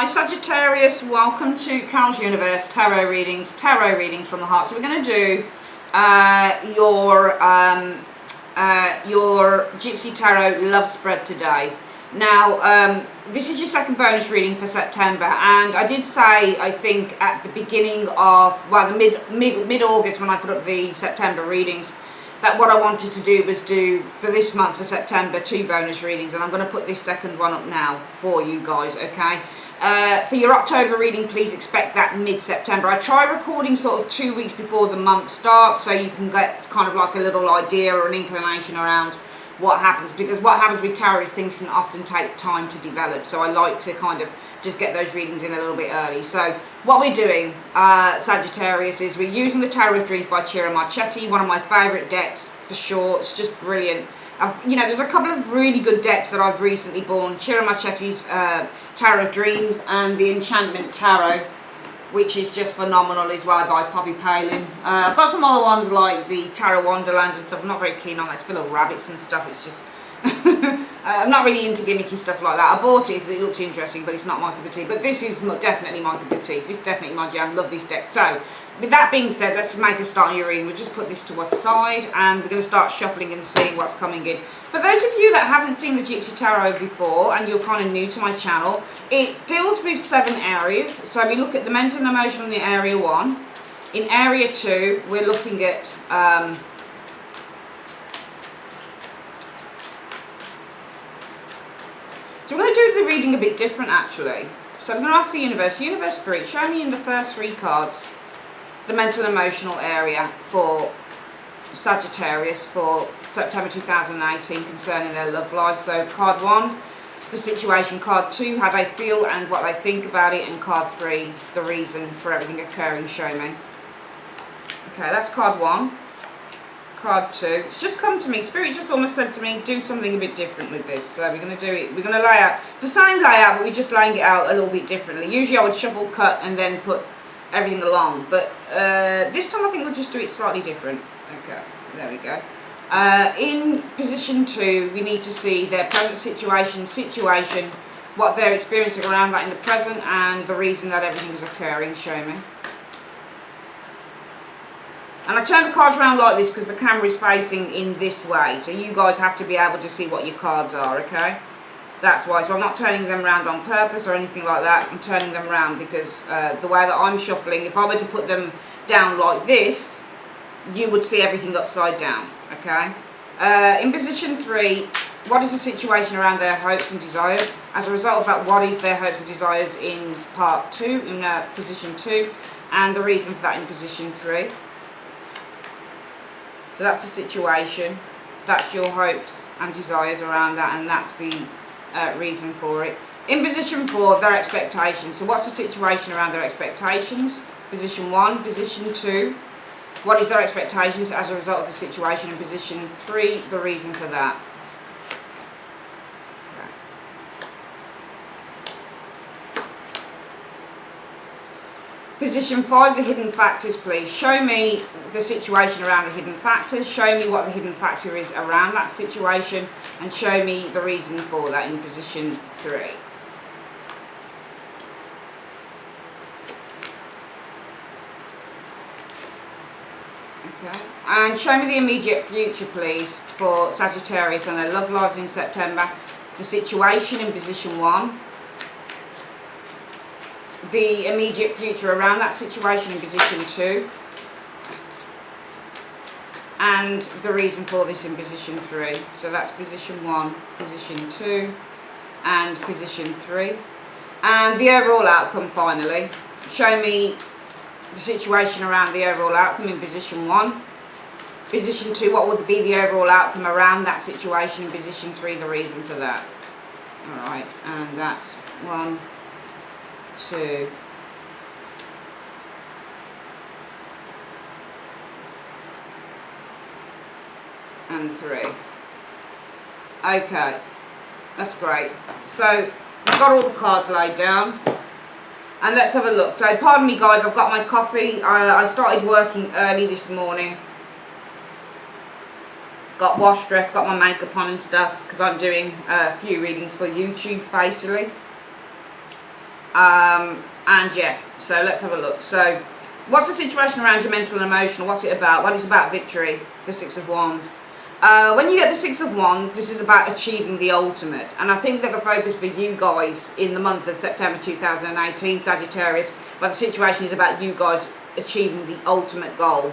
Hi Sagittarius, welcome to Carol's Universe Tarot readings from the heart. So we're going to do your Gypsy Tarot love spread today. Now this is your second bonus reading for September, and I did say, I think at the beginning of, well, the mid-August when I put up the September readings, that what I wanted to do was do for this month, for September, 2 bonus readings, and I'm going to put this second one up now for you guys, okay? For your October reading, please expect that mid-September. I try recording sort of 2 weeks before the month starts, so you can get kind of like a little idea or an inclination around what happens, because what happens with tarot is things can often take time to develop, so I like to kind of just get those readings in a little bit early. So what we're doing, Sagittarius, is we're using the Tarot of Dreams by Ciro Marchetti, one of my favourite decks for sure. It's just brilliant. You know, there's a couple of really good decks that I've recently bought. Ciro Marchetti's Tarot of Dreams and the Enchantment Tarot, which is just phenomenal as well, by Poppy Palin. I've got some other ones like the Tarot Wonderland and stuff. I'm not very keen on that. It's full of rabbits and stuff. It's just I'm not really into gimmicky stuff like that. I bought it because it looks interesting, but it's not my cup of tea. But this is definitely my cup of tea. This is definitely my jam. Love this deck. So with that being said, let's make a start on your reading. We'll just put this to one side and we're going to start shuffling and seeing what's coming in. For those of you that haven't seen the Gypsy Tarot before and you're kind of new to my channel, it deals with 7 areas. So we look at the mental and emotional in area 1. In area 2, we're looking at so we're going to do the reading a bit different actually. So I'm going to ask the universe, Spirit, show me in the first 3 cards the mental and emotional area for Sagittarius for September 2018 concerning their love life. So card 1, the situation. Card 2, how they feel and what they think about it. And card 3, the reason for everything occurring. Show me. Okay, that's card 1. Card 2. It's just come to me. Spirit just almost said to me, do something a bit different with this. So we're going to do it. We're going to lay out. It's the same layout, but we're just laying it out a little bit differently. Usually I would shuffle, cut, and then put everything along. But this time I think we'll just do it slightly different. Okay, there we go. In position 2, we need to see their present situation, what they're experiencing around that in the present, and the reason that everything is occurring. Show me. And I turn the cards around like this because the camera is facing in this way. So you guys have to be able to see what your cards are, okay? That's why. So I'm not turning them around on purpose or anything like that. I'm turning them around because the way that I'm shuffling, if I were to put them down like this, you would see everything upside down, okay? In position 3, what is the situation around their hopes and desires? As a result of that, what is their hopes and desires in part 2, in position 2, and the reason for that in position 3? So that's the situation, that's your hopes and desires around that, and that's the reason for it. In position 4, their expectations. So what's the situation around their expectations? Position 1, position 2, what is their expectations as a result of the situation? In position 3, the reason for that. Position 5, the hidden factors, please. Show me the situation around the hidden factors. Show me what the hidden factor is around that situation. And show me the reason for that in position 3. Okay. And show me the immediate future, please, for Sagittarius and their love lives in September. The situation in position 1. The immediate future around that situation in position 2, and the reason for this in position 3. So that's position 1, position 2, and position 3, and the overall outcome finally. Show me the situation around the overall outcome in position 1. Position 2, what would be the overall outcome around that situation in position 3, the reason for that. Alright, and that's 1, 2, and 3. Okay, that's great. So I've got all the cards laid down, and let's have a look. So pardon me guys, I've got my coffee. I started working early this morning. Got washed, dressed, got my makeup on and stuff because I'm doing a few readings for YouTube, basically. And yeah, so let's have a look. So what's the situation around your mental and emotional? What's it about? Well, it's about victory, the Six of Wands. When you get the Six of Wands, this is about achieving the ultimate. And I think that the focus for you guys in the month of September 2018, Sagittarius, but the situation is about you guys achieving the ultimate goal.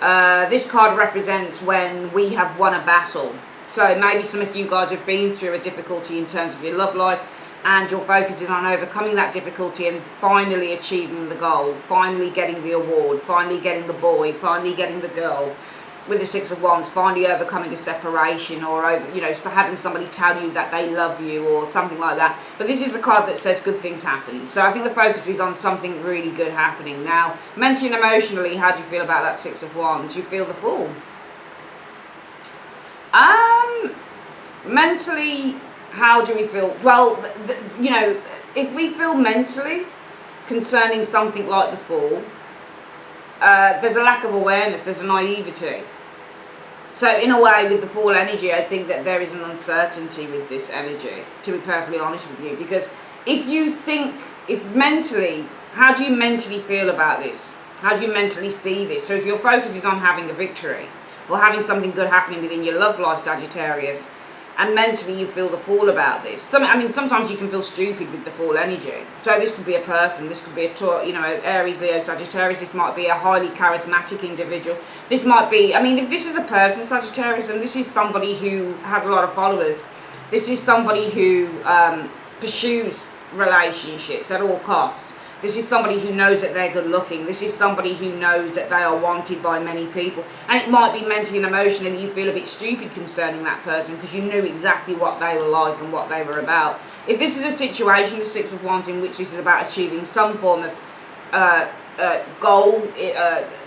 This card represents when we have won a battle. So maybe some of you guys have been through a difficulty in terms of your love life, and your focus is on overcoming that difficulty and finally achieving the goal, finally getting the award, finally getting the boy, finally getting the girl with the Six of Wands, finally overcoming a separation, or so having somebody tell you that they love you or something like that. But this is the card that says good things happen. So I think the focus is on something really good happening. Now, mentally and emotionally, how do you feel about that Six of Wands? You feel the Fool. Mentally, how do we feel? Well, if we feel mentally concerning something like the Fool, there's a lack of awareness, there's a naivety. So in a way, with the Fool energy, I think that there is an uncertainty with this energy, to be perfectly honest with you. Because if mentally, how do you mentally feel about this? How do you mentally see this? So if your focus is on having a victory, or having something good happening within your love life, Sagittarius, and mentally you feel the Fool about this. Sometimes you can feel stupid with the Fool energy. So this could be a person, this could be Aries, Leo, Sagittarius. This might be a highly charismatic individual. This might be, if this is a person, Sagittarius, and this is somebody who has a lot of followers. This is somebody who pursues relationships at all costs. This is somebody who knows that they're good looking. This is somebody who knows that they are wanted by many people. And it might be mentally and emotionally you feel a bit stupid concerning that person because you knew exactly what they were like and what they were about. If this is a situation, the Six of Wands, in which this is about achieving some form of goal,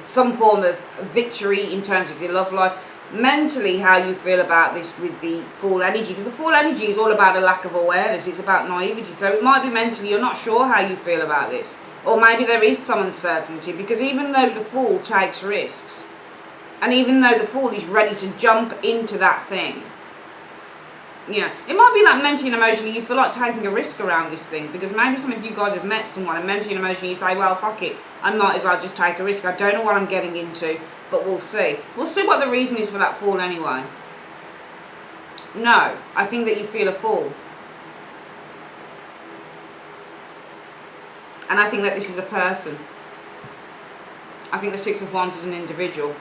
some form of victory in terms of your love life, mentally how you feel about this with the Fool energy, because the Fool energy is all about a lack of awareness, it's about naivety. So it might be mentally you're not sure how you feel about this, or maybe there is some uncertainty, because even though the Fool takes risks, and even though the Fool is ready to jump into that thing, it might be like mentally and emotionally you feel like taking a risk around this thing, because maybe some of you guys have met someone and mentally and emotionally you say, well, fuck it, I might as well just take a risk. I don't know what I'm getting into, but we'll see. We'll see what the reason is for that Fool anyway. No, I think that you feel a Fool. And I think that this is a person. I think the Six of Wands is an individual.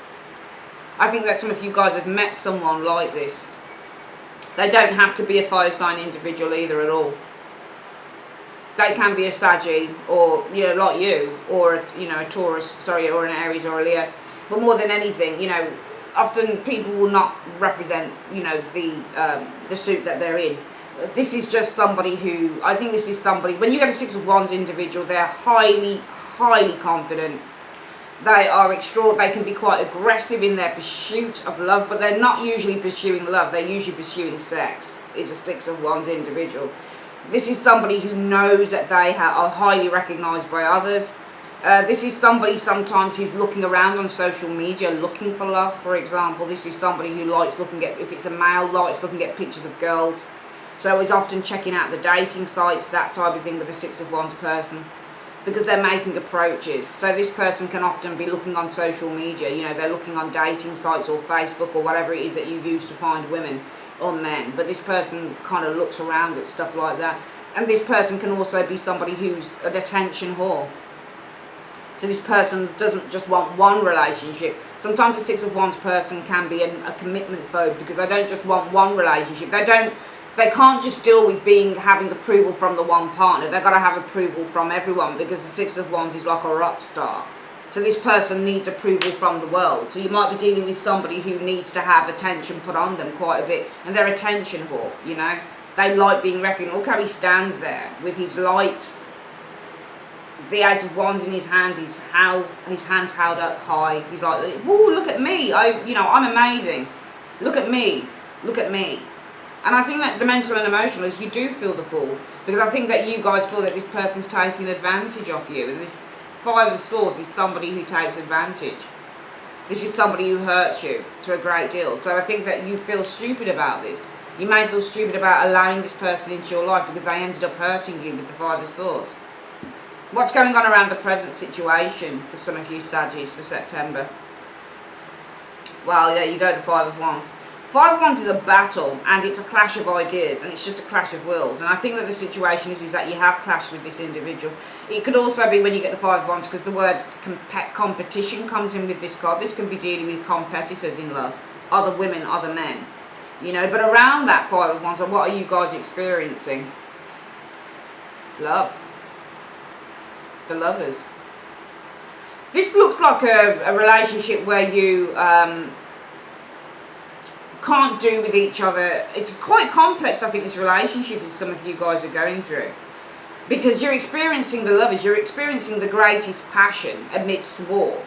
I think that some of you guys have met someone like this. They don't have to be a fire sign individual either at all. They can be a Saggy, or like you, or a Taurus, or an Aries or a Leo. But more than anything, often people will not represent, the suit that they're in. This is just somebody who, I think this is somebody, when you get a Six of Wands individual, they're highly, highly confident. They are they can be quite aggressive in their pursuit of love, but they're not usually pursuing love, they're usually pursuing sex. Is a Six of Wands individual. This is somebody who knows that they are highly recognised by others. This is somebody sometimes who's looking around on social media looking for love, for example. This is somebody who likes looking at, if it's a male, likes looking at pictures of girls. So is often checking out the dating sites, that type of thing with a Six of Wands person, because they're making approaches. So this person can often be looking on social media, they're looking on dating sites or Facebook or whatever it is that you use to find women or men. But this person kind of looks around at stuff like that. And this person can also be somebody who's an attention whore. So this person doesn't just want one relationship. Sometimes a Six of Wands person can be a commitment phobe, because they don't just want one relationship. They can't just deal with having approval from the one partner. They've got to have approval from everyone, because the Six of Wands is like a rock star. So this person needs approval from the world. So you might be dealing with somebody who needs to have attention put on them quite a bit. And they're attention whore, They like being reckoned. Look how he stands there with his light, the Ace of Wands in his hand, his hands held up high. He's like, whoa, look at me, I'm amazing. Look at me. And I think that the mental and emotional is you do feel the Fool, because I think that you guys feel that this person's taking advantage of you. And this Five of Swords is somebody who takes advantage. This is somebody who hurts you to a great deal. So I think that you feel stupid about this. You may feel stupid about allowing this person into your life because they ended up hurting you with the Five of Swords. What's going on around the present situation for some of you Saggies for September? Well, there you go, the Five of Wands. Five of Wands is a battle, and it's a clash of ideas, and it's just a clash of wills. And I think that the situation is that you have clashed with this individual. It could also be when you get the Five of Wands, because the word competition comes in with this card. This can be dealing with competitors in love, other women, other men, you know. But around that Five of Wands, what are you guys experiencing? Love. The Lovers. This looks like a relationship where you can't do with each other. It's quite complex, I think, this relationship as some of you guys are going through, because you're experiencing the Lovers, you're experiencing the greatest passion amidst war.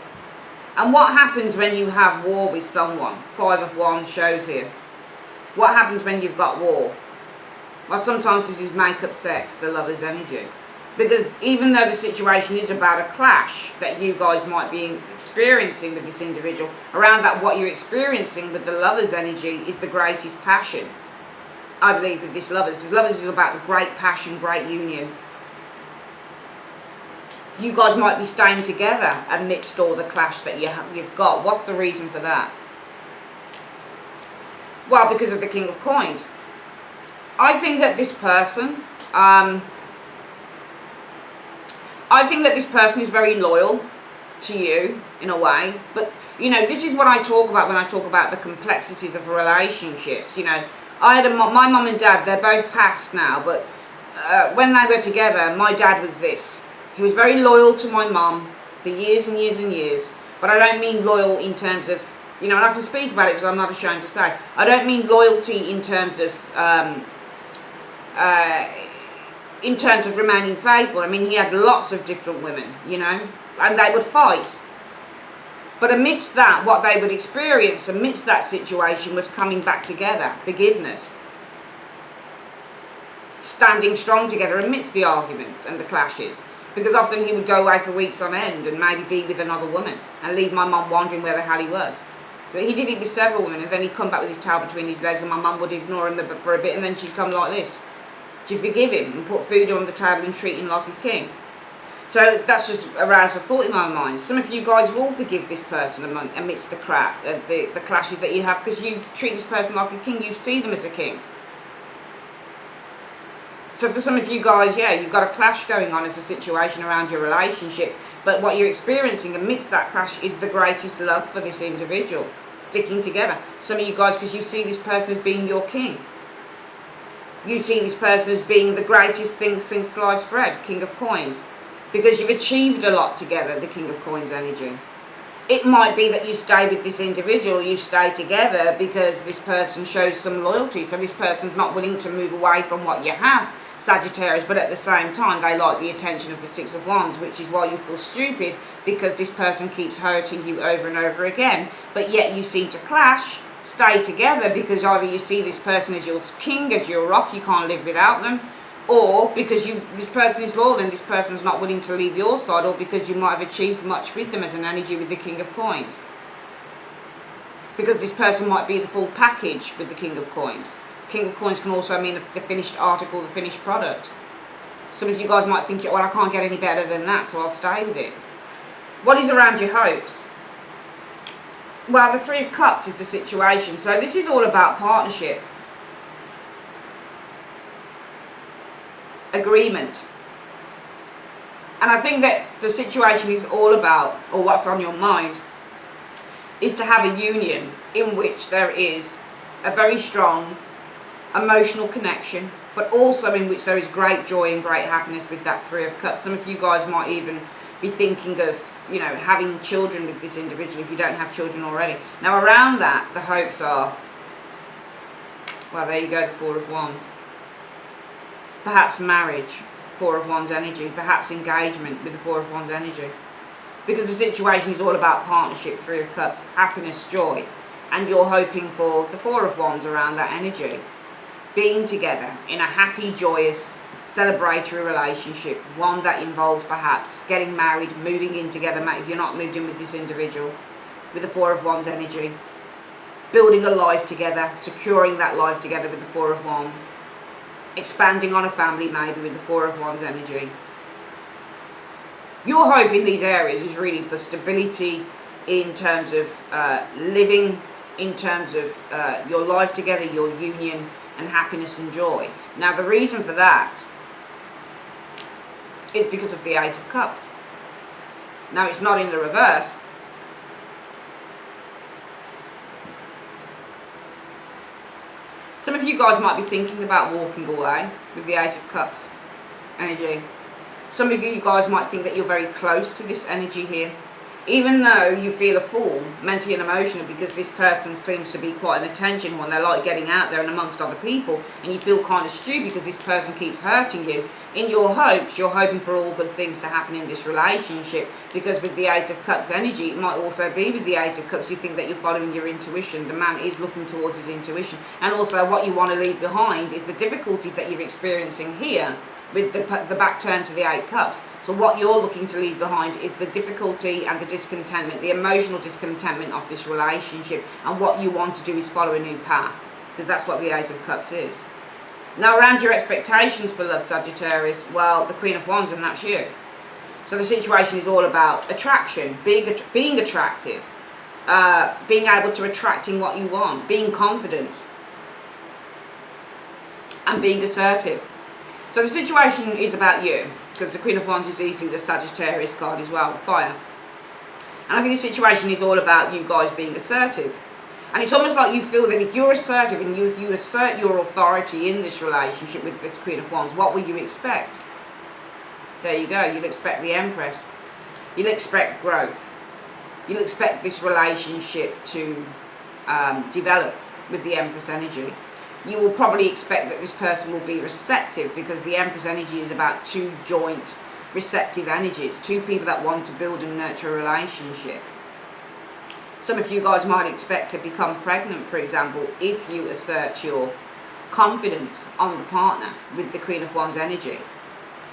And what happens when you have war with someone? Five of Wands shows here. What happens when you've got war? Well, sometimes this is make-up sex, the Lovers energy. Because even though the situation is about a clash that you guys might be experiencing with this individual, around that what you're experiencing with the Lovers energy is the greatest passion. I believe with this Lovers, because Lovers is about the great passion, great union. You guys might be staying together amidst all the clash that you've got. What's the reason for that? Well, because of the King of Coins. I think that this person... I think that this person is very loyal to you, in a way. But, you know, this is what I talk about when I talk about the complexities of relationships. You know, my mum and dad, they're both passed now, but when they were together, my dad was this. He was very loyal to my mum for years and years and years. But I don't mean loyal in terms of, you know, and I can speak about it because I'm not ashamed to say. I don't mean loyalty in terms of... remaining faithful. I mean, he had lots of different women, you know, and they would fight. But amidst that, what they would experience amidst that situation was coming back together, forgiveness, standing strong together amidst the arguments and the clashes. Because often he would go away for weeks on end and maybe be with another woman and leave my mum wondering where the hell he was. But he did it with several women, and then he'd come back with his tail between his legs, and my mum would ignore him for a bit, and then she'd come like this. To forgive him and put food on the table and treat him like a king. So that's just aroused a thought in my mind. Some of you guys will forgive this person amidst the crap, the clashes that you have, because you treat this person like a king. You see them as a king. So for some of you guys, yeah, you've got a clash going on as a situation around your relationship, but what you're experiencing amidst that clash is the greatest love for this individual, sticking together. Some of you guys, because you see this person as being your king. You see this person as being the greatest thing since sliced bread, King of Coins. Because you've achieved a lot together, the King of Coins energy. It might be that you stay with this individual, you stay together because this person shows some loyalty. So this person's not willing to move away from what you have, Sagittarius, but at the same time they like the attention of the Six of Wands, which is why you feel stupid, because this person keeps hurting you over and over again. But yet you seem to clash. Stay together because either you see this person as your king, as your rock, you can't live without them, or because this person is loyal and this person's not willing to leave your side, or because you might have achieved much with them as an energy with the King of Coins. Because this person might be the full package with the King of Coins. King of Coins can also mean the finished article, the finished product. Some of you guys might think, well, I can't get any better than that, so I'll stay with it. What is around your hopes? Well, the Three of Cups is the situation. So this is all about partnership. Agreement. And I think that the situation is all about, or what's on your mind, is to have a union in which there is a very strong emotional connection, but also in which there is great joy and great happiness with that Three of Cups. Some of you guys might even be thinking of, you know, having children with this individual if you don't have children already. Now around that, the hopes are, well, there you go, the Four of Wands. Perhaps marriage, Four of Wands energy. Perhaps engagement with the Four of Wands energy. Because the situation is all about partnership, Three of Cups, happiness, joy. And you're hoping for the Four of Wands around that energy. Being together in a happy, joyous, celebratory relationship, one that involves perhaps getting married, moving in together, if you're not moved in with this individual, with the Four of Wands energy, building a life together, securing that life together with the Four of Wands, expanding on a family maybe with the Four of Wands energy. Your hope in these areas is really for stability in terms of living, in terms of your life together, your union, and happiness and joy. Now, the reason for that is because of the Eight of Cups. Now, it's not in the reverse. Some of you guys might be thinking about walking away with the Eight of Cups energy. Some of you guys might think that you're very close to this energy here. Even though you feel a fool, mentally and emotionally, because this person seems to be quite an attention one. They like getting out there and amongst other people, and you feel kind of stupid because this person keeps hurting you. In your hopes, you're hoping for all good things to happen in this relationship, because with the Eight of Cups energy, it might also be with the Eight of Cups, you think that you're following your intuition. The man is looking towards his intuition. And also what you want to leave behind is the difficulties that you're experiencing here with the back turn to the Eight Cups. So what you're looking to leave behind is the difficulty and the discontentment, the emotional discontentment of this relationship. And what you want to do is follow a new path, because that's what the Eight of Cups is. Now, around your expectations for love, Sagittarius, well, the Queen of Wands, and that's you. So the situation is all about attraction, being attractive, being able to attracting what you want, being confident, and being assertive. So the situation is about you, because the Queen of Wands is easily the Sagittarius card as well, fire. And I think the situation is all about you guys being assertive. And it's almost like you feel that if you're assertive and if you assert your authority in this relationship with this Queen of Wands, what will you expect? There you go, you'll expect the Empress. You'll expect growth. You'll expect this relationship to develop with the Empress energy. You will probably expect that this person will be receptive, because the Empress energy is about two joint receptive energies, two people that want to build and nurture a relationship. Some of you guys might expect to become pregnant, for example, if you assert your confidence on the partner with the Queen of Wands energy,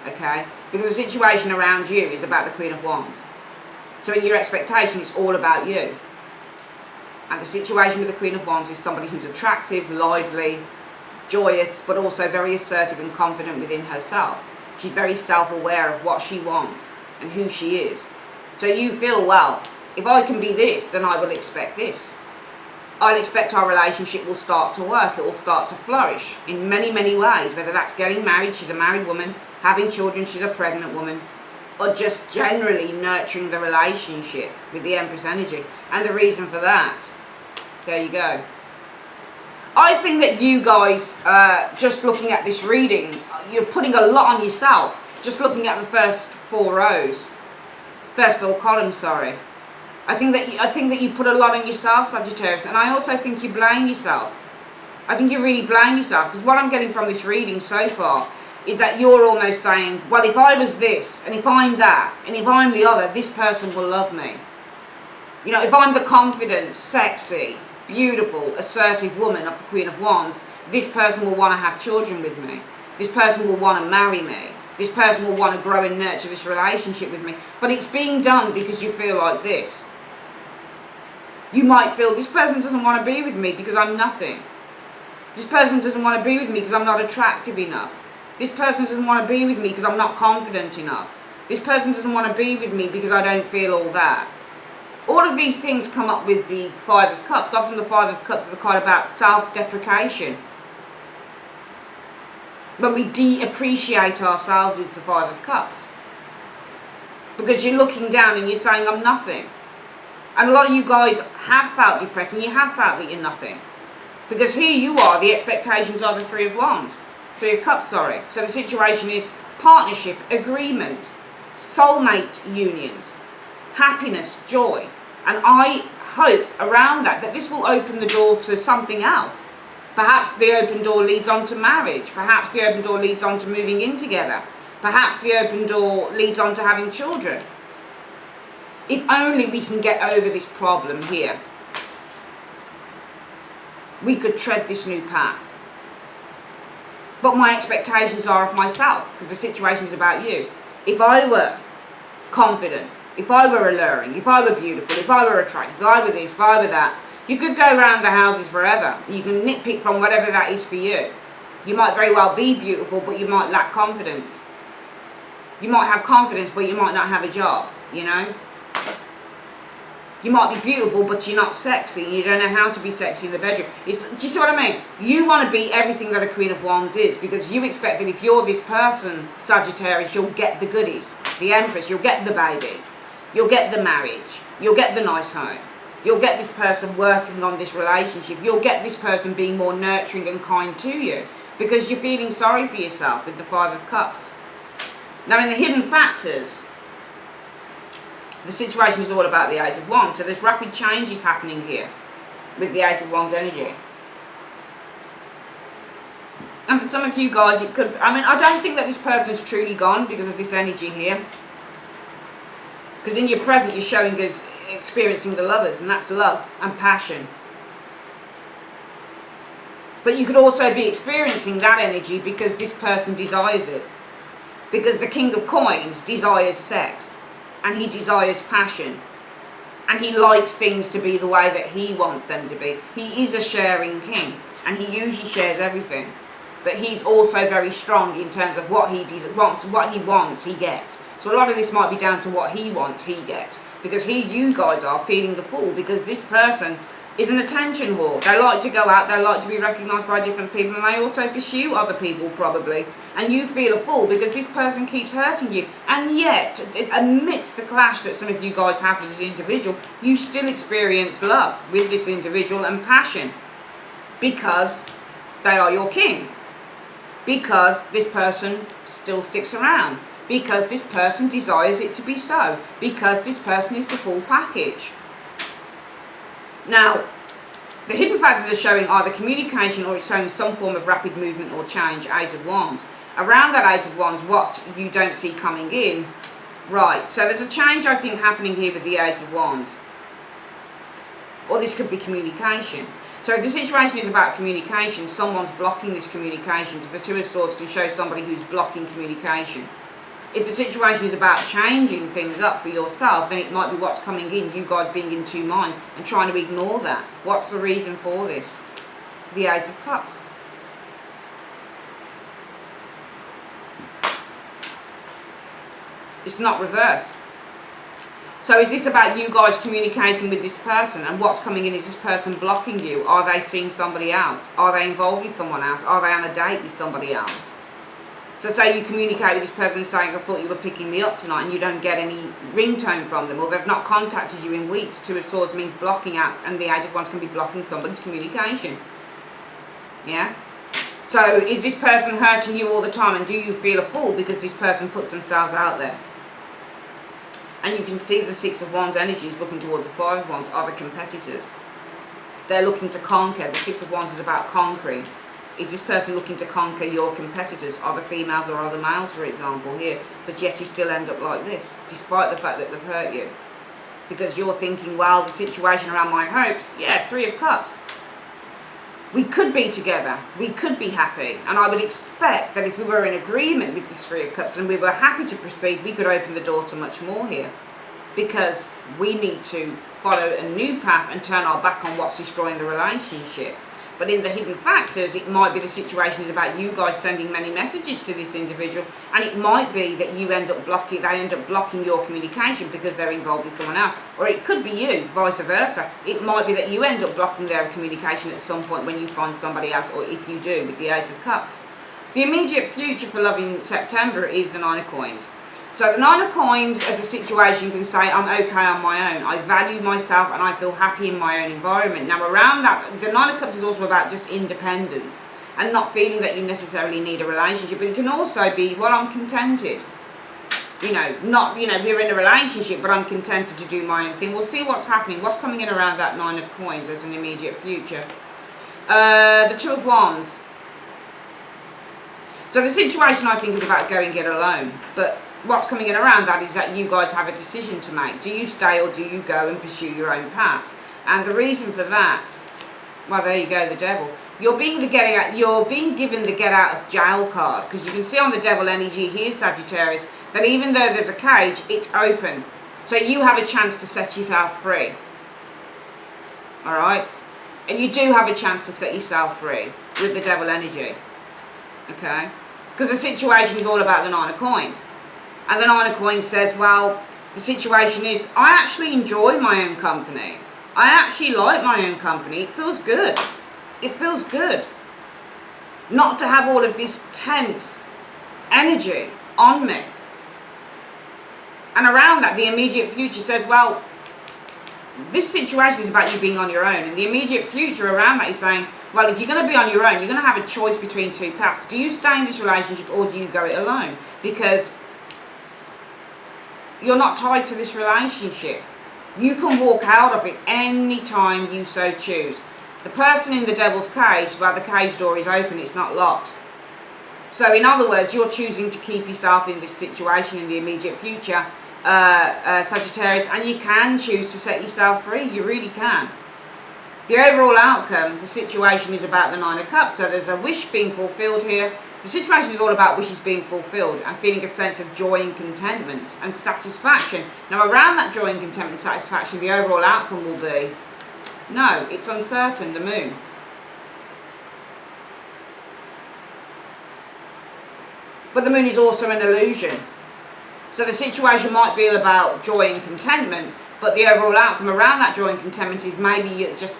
okay? Because the situation around you is about the Queen of Wands. So in your expectation, it's all about you. And the situation with the Queen of Wands is somebody who's attractive, lively, joyous, but also very assertive and confident within herself. She's very self-aware of what she wants and who she is. So you feel, well, if I can be this, then I will expect this. I'll expect our relationship will start to work. It will start to flourish in many, many ways, whether that's getting married, she's a married woman, having children, she's a pregnant woman, or just generally nurturing the relationship with the Empress energy. And the reason for that, there you go. I think that you guys, just looking at this reading, you're putting a lot on yourself. Just looking at the first four columns, sorry. I think that you put a lot on yourself, Sagittarius, and I also think you blame yourself. I think you really blame yourself, because what I'm getting from this reading so far is that you're almost saying, well, if I was this, and if I'm that, and if I'm the other, this person will love me. You know, if I'm the confident, sexy, beautiful, assertive woman of the Queen of Wands, this person will want to have children with me. This person will want to marry me. This person will want to grow and nurture this relationship with me. But it's being done because you feel like this. You might feel, this person doesn't want to be with me because I'm nothing. This person doesn't want to be with me because I'm not attractive enough. This person doesn't want to be with me because I'm not confident enough. This person doesn't want to be with me because I don't feel all that. All of these things come up with the Five of Cups. Often the Five of Cups are the card about self-deprecation. When we de-appreciate ourselves is the Five of Cups. Because you're looking down and you're saying, I'm nothing. And a lot of you guys have felt depressed and you have felt that you're nothing. Because here you are, the expectations are the Three of Wands. Three of Cups, sorry. So the situation is partnership, agreement, soulmate unions, happiness, joy. And I hope around that this will open the door to something else. Perhaps the open door leads on to marriage. Perhaps the open door leads on to moving in together. Perhaps the open door leads on to having children. If only we can get over this problem here, we could tread this new path. But my expectations are of myself, because the situation is about you. If I were confident, if I were alluring, if I were beautiful, if I were attractive, if I were this, if I were that, you could go around the houses forever. You can nitpick from whatever that is for you. You might very well be beautiful, but you might lack confidence. You might have confidence, but you might not have a job, you know. You might be beautiful, but you're not sexy. You don't know how to be sexy in the bedroom. Do you see what I mean? You want to be everything that a Queen of Wands is, because you expect that if you're this person, Sagittarius, you'll get the goodies. The Empress, you'll get the baby. You'll get the marriage. You'll get the nice home. You'll get this person working on this relationship. You'll get this person being more nurturing and kind to you, because you're feeling sorry for yourself with the Five of Cups. Now, in the hidden factors, the situation is all about the Eight of Wands. So there's rapid changes happening here with the Eight of Wands energy. And for some of you guys, it could... I mean, I don't think that this person's truly gone because of this energy here. Because in your present, you're showing us experiencing the Lovers, and that's love and passion. But you could also be experiencing that energy because this person desires it. Because the King of Coins desires sex. And he desires passion. And he likes things to be the way that he wants them to be. He is a sharing king. And he usually shares everything. But he's also very strong in terms of what he wants, he gets. So a lot of this might be down to what he wants, he gets. Because you guys are feeling the fool. Because this person is an attention whore. They like to go out, they like to be recognised by different people, and they also pursue other people probably. And you feel a fool because this person keeps hurting you. And yet, amidst the clash that some of you guys have with this individual, you still experience love with this individual and passion. Because they are your king. Because this person still sticks around. Because this person desires it to be so. Because this person is the full package. Now, the hidden factors are showing either communication or it's showing some form of rapid movement or change, Eight of Wands. Around that Eight of Wands, what you don't see coming in. Right, so there's a change, I think, happening here with the Eight of Wands. Or this could be communication. So if the situation is about communication, someone's blocking this communication, because the Two of Swords can show somebody who's blocking communication. If the situation is about changing things up for yourself, then it might be what's coming in, you guys being in two minds and trying to ignore that. What's the reason for this? The Ace of Cups. It's not reversed. So is this about you guys communicating with this person? And what's coming in, is this person blocking you? Are they seeing somebody else? Are they involved with someone else? Are they on a date with somebody else? So say you communicate with this person saying, I thought you were picking me up tonight, and you don't get any ringtone from them, or they've not contacted you in weeks. Two of Swords means blocking out, and the Eight of Wands can be blocking somebody's communication. Yeah? So is this person hurting you all the time, and do you feel a fool because this person puts themselves out there? And you can see the Six of Wands energies looking towards the Five of Wands are the competitors. They're looking to conquer. The Six of Wands is about conquering. Is this person looking to conquer your competitors, other females or other males, for example, here? But yet you still end up like this, despite the fact that they've hurt you. Because you're thinking, well, the situation around my hopes, yeah, Three of Cups. We could be together. We could be happy. And I would expect that if we were in agreement with this Three of Cups and we were happy to proceed, we could open the door to much more here. Because we need to follow a new path and turn our back on what's destroying the relationship. But in the hidden factors, it might be the situation is about you guys sending many messages to this individual, and it might be that you end up blocking, they end up blocking your communication because they're involved with someone else. Or it could be you, vice versa. It might be that you end up blocking their communication at some point when you find somebody else, or if you do, with the Ace of Cups. The immediate future for love in September is the Nine of Coins. So the Nine of Coins, as a situation, can say, I'm okay on my own. I value myself and I feel happy in my own environment. Now around that, the Nine of Cups is also about just independence and not feeling that you necessarily need a relationship. But it can also be, well, I'm contented. You know, not, we're in a relationship, but I'm contented to do my own thing. We'll see what's happening. What's coming in around that Nine of Coins as an immediate future? The Two of Wands. So the situation, I think, is about going it alone. But what's coming in around that is that you guys have a decision to make. Do you stay or do you go and pursue your own path? And the reason for that, well, there you go, the Devil. You're being given the get out of jail card, because you can see on the Devil energy here, Sagittarius, that even though there's a cage, it's open. So you have a chance to set yourself free. All right? And you do have a chance to set yourself free with the Devil energy. Okay? Because the situation is all about the Nine of Coins. And the Nine of Coins says, well, the situation is, I actually enjoy my own company. I actually like my own company. It feels good. It feels good not to have all of this tense energy on me. And around that, the immediate future says, well, this situation is about you being on your own. And the immediate future around that is saying, well, if you're going to be on your own, you're going to have a choice between two paths. Do you stay in this relationship or do you go it alone? Because you're not tied to this relationship. You can walk out of it any time you so choose. The person in the devil's cage, well, the cage door is open, it's not locked. So in other words, you're choosing to keep yourself in this situation in the immediate future, Sagittarius, and you can choose to set yourself free. You really can. The overall outcome, the situation is about the Nine of Cups. So there's a wish being fulfilled here. The situation is all about wishes being fulfilled and feeling a sense of joy and contentment and satisfaction. Now around that joy and contentment and satisfaction, the overall outcome will be, no, it's uncertain, the moon. But the moon is also an illusion. So the situation might be about joy and contentment, but the overall outcome around that joy and contentment is maybe you're just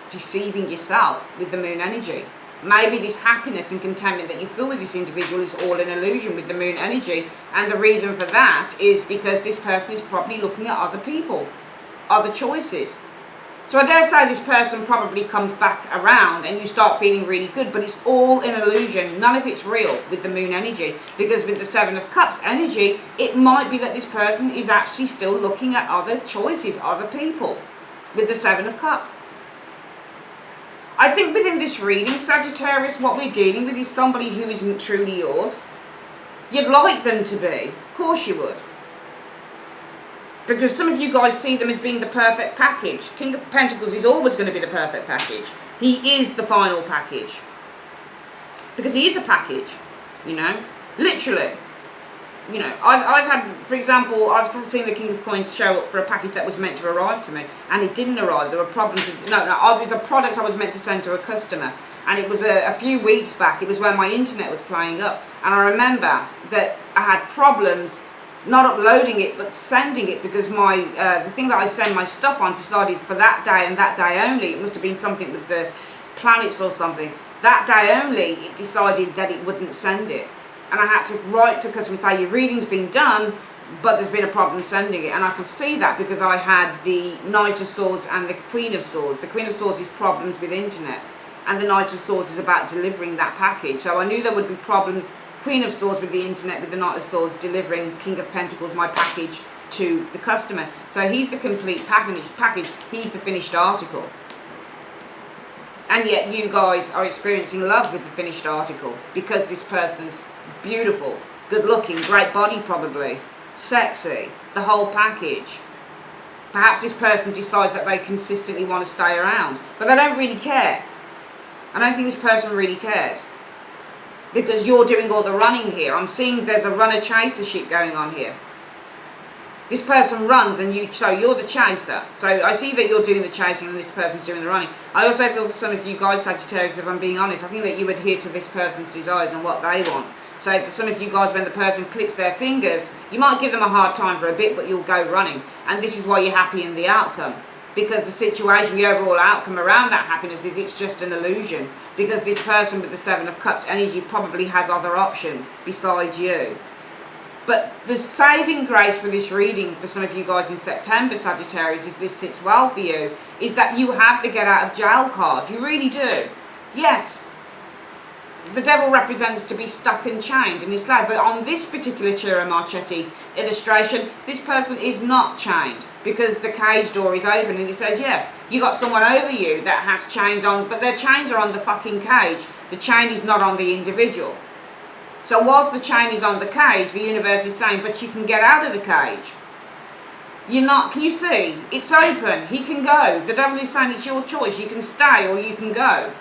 deceiving yourself with the moon energy. Maybe this happiness and contentment that you feel with this individual is all an illusion with the moon energy. And the reason for that is because this person is probably looking at other people, other choices. So I dare say this person probably comes back around and you start feeling really good, but it's all an illusion. None of it's real with the moon energy, because with the Seven of Cups energy, it might be that this person is actually still looking at other choices, other people, with the Seven of Cups. I think within this reading, Sagittarius, what we're dealing with is somebody who isn't truly yours. You'd like them to be. Of course you would. Because some of you guys see them as being the perfect package. King of Pentacles is always going to be the perfect package. He is the final package. Because he is a package, you know. Literally. You know, I've had, for example, I've seen the King of Coins show up for a package that was meant to arrive to me, and it didn't arrive. There were problems with, it was a product I was meant to send to a customer, and it was a few weeks back. It was when my internet was playing up, and I remember that I had problems not uploading it, but sending it, because my the thing that I send my stuff on decided for that day and that day only, it must have been something with the planets or something, that day only, it decided that it wouldn't send it. And I had to write to customer and say, your reading's been done, but there's been a problem sending it. And I could see that because I had the Knight of Swords and the Queen of Swords. The Queen of Swords is problems with internet, and the Knight of Swords is about delivering that package. So I knew there would be problems, Queen of Swords with the internet, with the Knight of Swords delivering King of Pentacles, my package, to the customer. So he's the complete package. He's the finished article. And yet you guys are experiencing love with the finished article, because this person's beautiful, good looking, great body probably, sexy, the whole package. Perhaps this person decides that they consistently want to stay around, but they don't really care. I don't think this person really cares, because you're doing all the running here. I'm seeing there's a runner-chaser shit going on here. This person runs and so you're the chaser. So I see that you're doing the chasing and this person's doing the running. I also feel for some of you guys, Sagittarius, if I'm being honest, I think that you adhere to this person's desires and what they want. So for some of you guys, when the person clicks their fingers, you might give them a hard time for a bit, but you'll go running. And this is why you're happy in the outcome. Because the situation, the overall outcome around that happiness is it's just an illusion. Because this person with the Seven of Cups energy probably has other options besides you. But the saving grace for this reading for some of you guys in September, Sagittarius, if this sits well for you, is that you have the get out of jail card. You really do. Yes. The devil represents to be stuck and chained in his slave. But on this particular Ciro Marchetti illustration, this person is not chained, because the cage door is open and it says, yeah, you got someone over you that has chains on, but their chains are on the fucking cage. The chain is not on the individual. So whilst the chain is on the cage, the universe is saying, but you can get out of the cage. You're not, can you see? It's open. He can go. The devil is saying it's your choice. You can stay or you can go.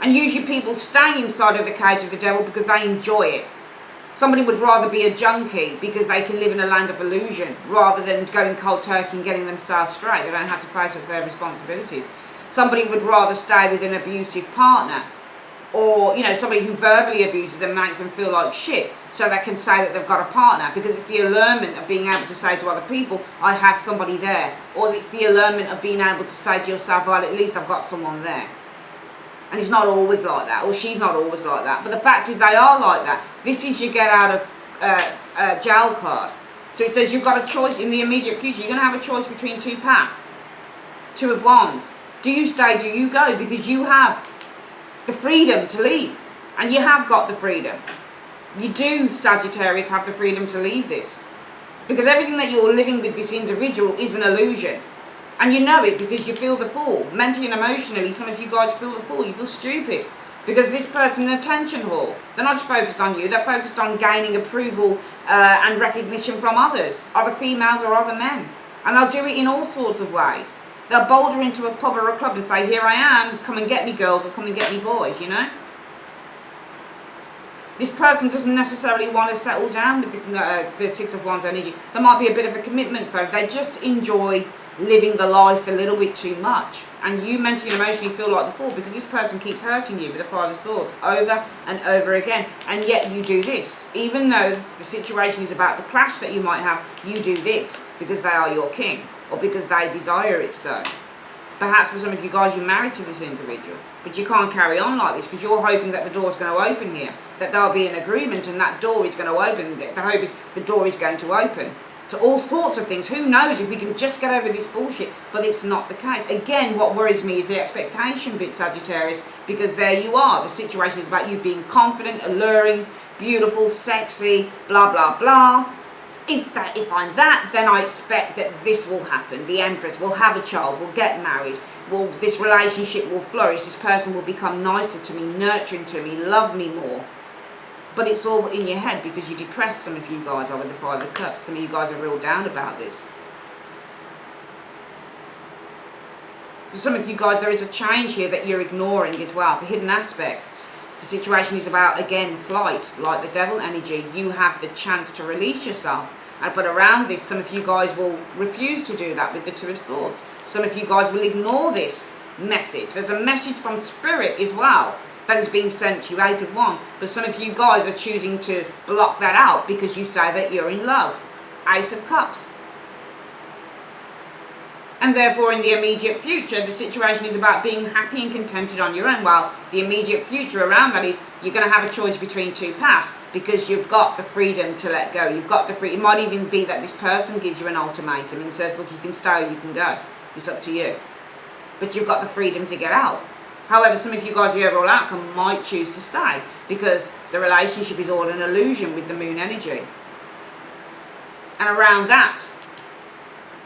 And usually people stay inside of the cage of the devil because they enjoy it. Somebody would rather be a junkie because they can live in a land of illusion rather than going cold turkey and getting themselves straight. They don't have to face up their responsibilities. Somebody would rather stay with an abusive partner or, you know, somebody who verbally abuses them, makes them feel like shit, so they can say that they've got a partner, because it's the allurement of being able to say to other people, I have somebody there. Or it's the allurement of being able to say to yourself, well, at least I've got someone there. And it's not always like that, or she's not always like that. But the fact is, they are like that. This is your get out of jail card. So it says you've got a choice in the immediate future. You're going to have a choice between two paths, two of wands. Do you stay? Do you go? Because you have the freedom to leave, and you have got the freedom. You do, Sagittarius, have the freedom to leave this, because everything that you're living with this individual is an illusion, and you know it because you feel the fall. Mentally and emotionally, some of you guys feel the fall. You feel stupid because this person is an attention whore. They're not just focused on you, they're focused on gaining approval and recognition from others, other females or other men, and they'll do it in all sorts of ways. They'll boulder into a pub or a club and say, here I am, come and get me girls, or come and get me boys, you know? This person doesn't necessarily want to settle down with the Six of Wands energy. There might be a bit of a commitment for them. They just enjoy living the life a little bit too much. And you mentally and emotionally feel like the fool, because this person keeps hurting you with the Five of Swords over and over again. And yet you do this. Even though the situation is about the clash that you might have, you do this because they are your king, or because they desire it so. Perhaps for some of you guys, you're married to this individual, but you can't carry on like this because you're hoping that the door's going to open here, that there'll be an agreement and that door is going to open. The hope is the door is going to open to all sorts of things. Who knows if we can just get over this bullshit, but it's not the case. Again, what worries me is the expectation bit, Sagittarius, because there you are. The situation is about you being confident, alluring, beautiful, sexy, blah, blah, blah. If I'm that, then I expect that this will happen. The Empress will have a child, will get married, this relationship will flourish, this person will become nicer to me, nurturing to me, love me more. But it's all in your head because you're depressed, some of you guys are with the Five of Cups. Some of you guys are real down about this. For some of you guys, there is a change here that you're ignoring as well, the hidden aspects. The situation is about, again, flight, like the Devil energy. You have the chance to release yourself. But around this, some of you guys will refuse to do that with the Two of Swords. Some of you guys will ignore this message. There's a message from Spirit as well that is being sent to you, Eight of Wands. But some of you guys are choosing to block that out because you say that you're in love. Ace of Cups. And therefore, in the immediate future, the situation is about being happy and contented on your own. While the immediate future around that is you're going to have a choice between two paths because you've got the freedom to let go. You've got the freedom. It might even be that this person gives you an ultimatum and says, look, you can stay or you can go. It's up to you. But you've got the freedom to get out. However, some of you guys, the overall outcome might choose to stay because the relationship is all an illusion with the Moon energy. And around that,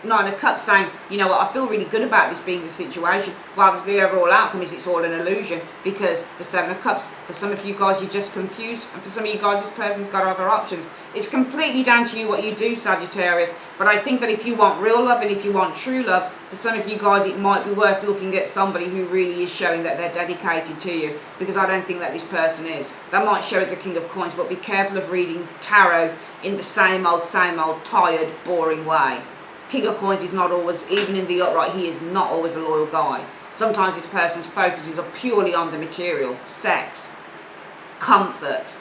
Nine of Cups saying, you know what, I feel really good about this being the situation, while the overall outcome is it's all an illusion because the Seven of Cups, for some of you guys, you're just confused, and for some of you guys, this person's got other options. It's completely down to you what you do, Sagittarius, but I think that if you want real love and if you want true love, for some of you guys, it might be worth looking at somebody who really is showing that they're dedicated to you, because I don't think that this person is. That might show as a King of Coins, but be careful of reading tarot in the same old, tired, boring way. King of Coins is not always, even in the upright, he is not always a loyal guy. Sometimes this person's focuses are purely on the material, sex, comfort.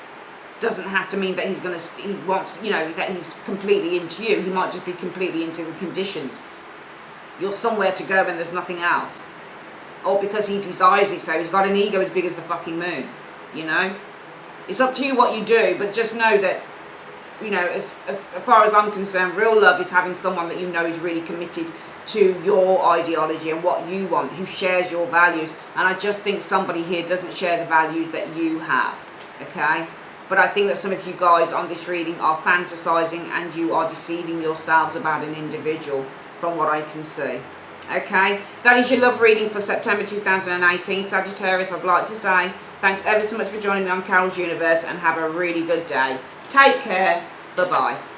Doesn't have to mean that he wants, you know, that he's completely into you. He might just be completely into the conditions. You're somewhere to go and there's nothing else. Or because he desires it so. He's got an ego as big as the fucking moon, you know. It's up to you what you do, but just know that, you know, as far as I'm concerned, real love is having someone that you know is really committed to your ideology and what you want, who shares your values. And I just think somebody here doesn't share the values that you have, okay? But I think that some of you guys on this reading are fantasizing and you are deceiving yourselves about an individual from what I can see, okay? That is your love reading for September 2018. Sagittarius, I'd like to say thanks ever so much for joining me on Carol's Universe and have a really good day. Take care. Bye-bye.